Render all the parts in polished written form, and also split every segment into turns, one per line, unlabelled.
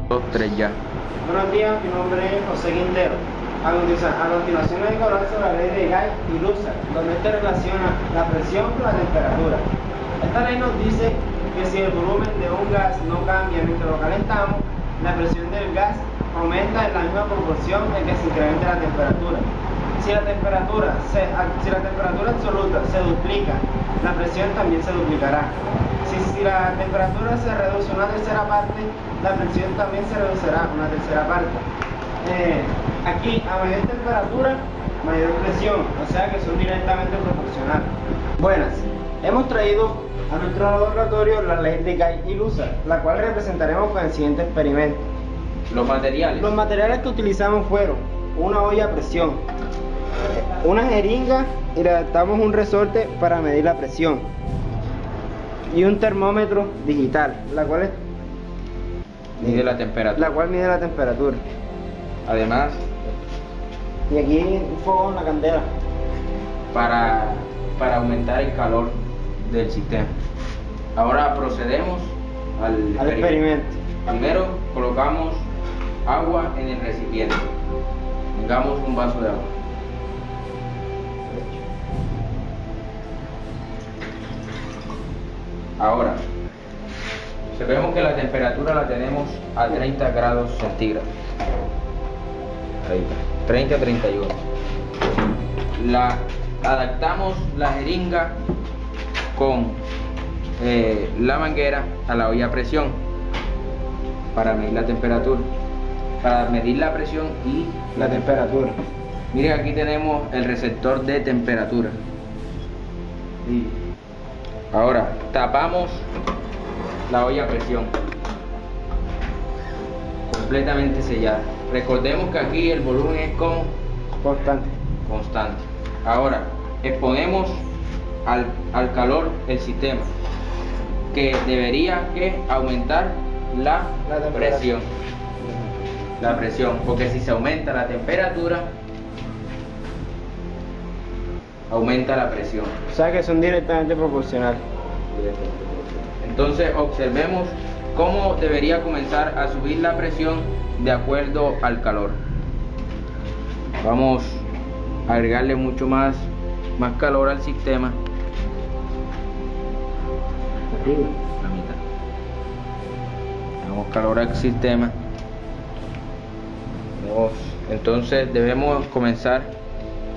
2, 3 ya.
Buenos días, mi nombre es José Quintero. A continuación les voy a hablar sobre la ley de Gauss y Luzar, donde este relaciona la presión con la temperatura. Esta ley nos dice que si el volumen de un gas no cambia mientras lo calentamos, la presión del gas aumenta en la misma proporción en que se incrementa la temperatura. Si la temperatura absoluta se duplica, la presión también se duplicará. Si la temperatura se reduce una tercera parte, la presión también se reducirá una tercera parte. Aquí, a mayor temperatura, mayor presión, o sea que son directamente proporcionales. Buenas, hemos traído a nuestro laboratorio la ley de Gauss y Luzar, la cual representaremos con el siguiente experimento.
Los materiales
que utilizamos fueron una olla a presión, una jeringa y le adaptamos un resorte para medir la presión y un termómetro digital, la cual
mide la temperatura. Además,
y aquí un fogón, la candela,
para aumentar el calor del sistema. Ahora procedemos al experimento. Primero colocamos agua en el recipiente. Pongamos un vaso de agua. Ahora, observemos que la temperatura la tenemos a 30 grados centígrados. Ahí, 30 a 31. Adaptamos la jeringa con la manguera a la olla a presión para medir la temperatura, para medir la presión y la temperatura. Miren, aquí tenemos el receptor de temperatura. Ahora tapamos la olla a presión, completamente sellada. Recordemos que aquí el volumen es constante. Ahora exponemos al calor el sistema, que debería aumentar la presión, porque si se aumenta la temperatura, aumenta la presión.
O sea que son directamente proporcionales.
Entonces observemos cómo debería comenzar a subir la presión de acuerdo al calor. Vamos a agregarle mucho más calor al sistema. La mitad. Damos calor al sistema. Entonces debemos comenzar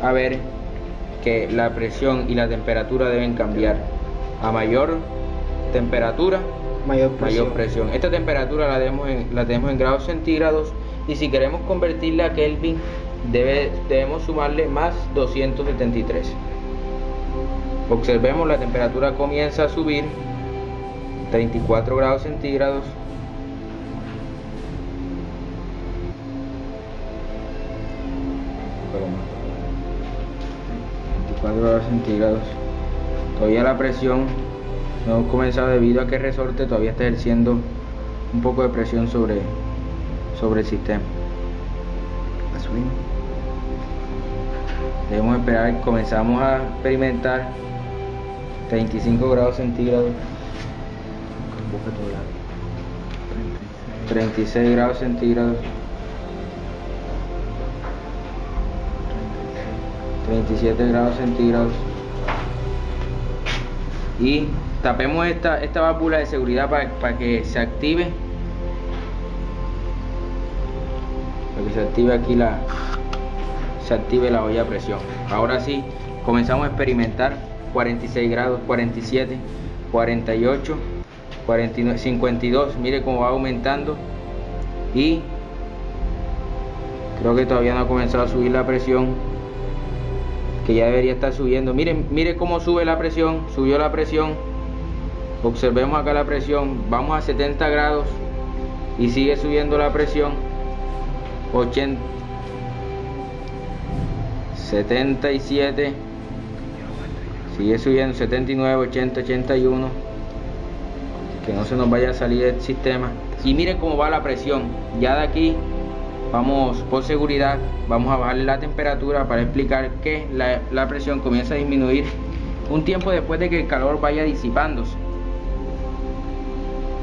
a ver que la presión y la temperatura deben cambiar. A mayor temperatura, mayor presión. Esta temperatura la tenemos en grados centígrados, y si queremos convertirla a Kelvin debemos sumarle más 273. Observemos, la temperatura comienza a subir, 34 grados centígrados. Grados centígrados. Todavía la presión no hemos comenzado, debido a que el resorte todavía está ejerciendo un poco de presión sobre el sistema. Debemos esperar. Comenzamos a experimentar 35 grados centígrados, 36 grados centígrados, 37 grados centígrados, y tapemos esta válvula de seguridad para que se active, aquí se active la olla a presión. Ahora sí, comenzamos a experimentar 46 grados, 47, 48, 49, 52. Mire cómo va aumentando, y creo que todavía no ha comenzado a subir la presión, que ya debería estar subiendo. Mire cómo sube la presión. Subió la presión. Observemos acá la presión. Vamos a 70 grados y sigue subiendo la presión. 80, 77, sigue subiendo, 79, 80, 81. Que no se nos vaya a salir del sistema. Y miren cómo va la presión. Ya de aquí vamos, por seguridad, vamos a bajarle la temperatura para explicar que la presión comienza a disminuir un tiempo después de que el calor vaya disipándose.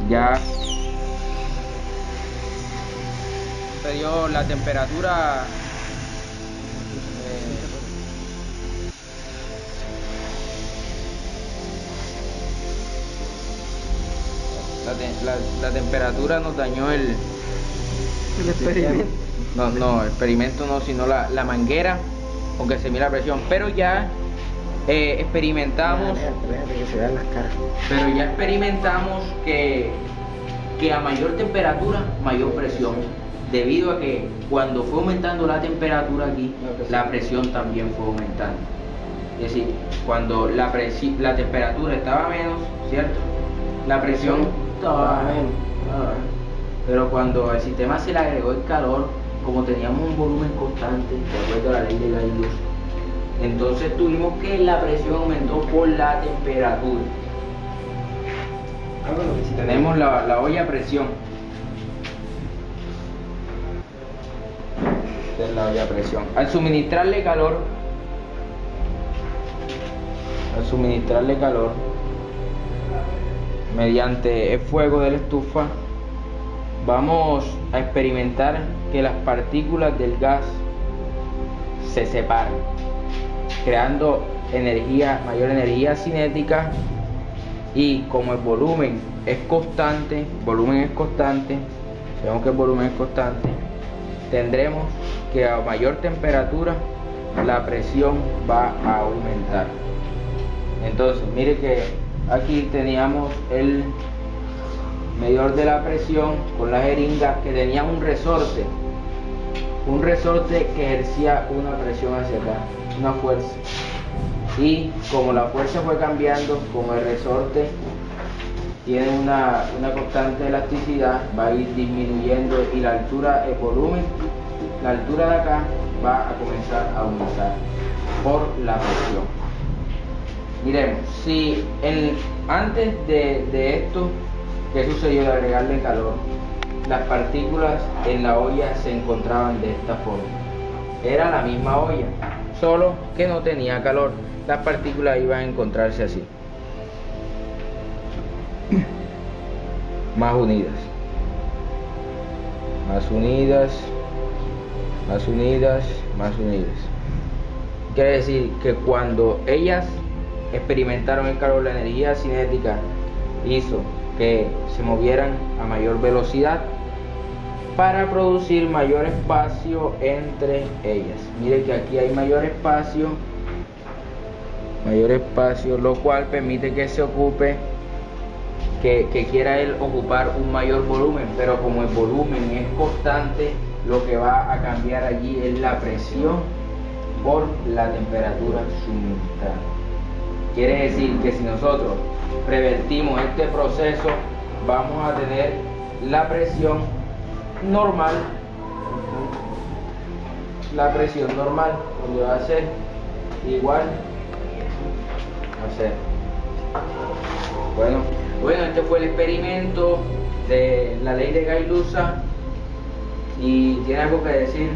Ya sucedió la temperatura. La temperatura nos dañó el
experimento.
No, el experimento no, sino la manguera, aunque se mira la presión. Pero ya experimentamos.
Que se vean las caras.
Pero ya experimentamos que a mayor temperatura, mayor presión. Debido a que cuando fue aumentando la temperatura aquí, la presión también fue aumentando. Es decir, cuando la temperatura estaba menos, ¿cierto? La presión estaba menos. Pero cuando al sistema se le agregó el calor, como teníamos un volumen constante, de acuerdo a la ley de Gauss, entonces tuvimos que la presión aumentó por la temperatura. Tenemos la olla a presión. Esta es la olla a presión. Al suministrarle calor, mediante el fuego de la estufa, vamos a experimentar que las partículas del gas se separan, creando mayor energía cinética, y como el volumen es constante, sabemos que el volumen es constante, tendremos que a mayor temperatura la presión va a aumentar. Entonces mire que aquí teníamos el medidor de la presión con la jeringa que tenía un resorte que ejercía una presión hacia acá, una fuerza, y como la fuerza fue cambiando, como el resorte tiene una constante elasticidad, va a ir disminuyendo, y la altura, el volumen, la altura de acá va a comenzar a aumentar por la presión. Miremos, si antes de esto, ¿qué sucedió de agregarle calor? Las partículas en la olla se encontraban de esta forma. Era la misma olla, solo que no tenía calor. Las partículas iban a encontrarse así, más unidas. Quiere decir que cuando ellas experimentaron el calor, la energía cinética hizo que se movieran a mayor velocidad para producir mayor espacio entre ellas. Mire que aquí hay mayor espacio, lo cual permite que se ocupe, que quiera él ocupar un mayor volumen, pero como el volumen es constante, lo que va a cambiar allí es la presión por la temperatura suministrada. Quiere decir que si nosotros revertimos este proceso, vamos a tener la presión normal, donde va a ser igual a 0. Bueno, este fue el experimento de la ley de Gauss. ¿Y tiene algo que decir?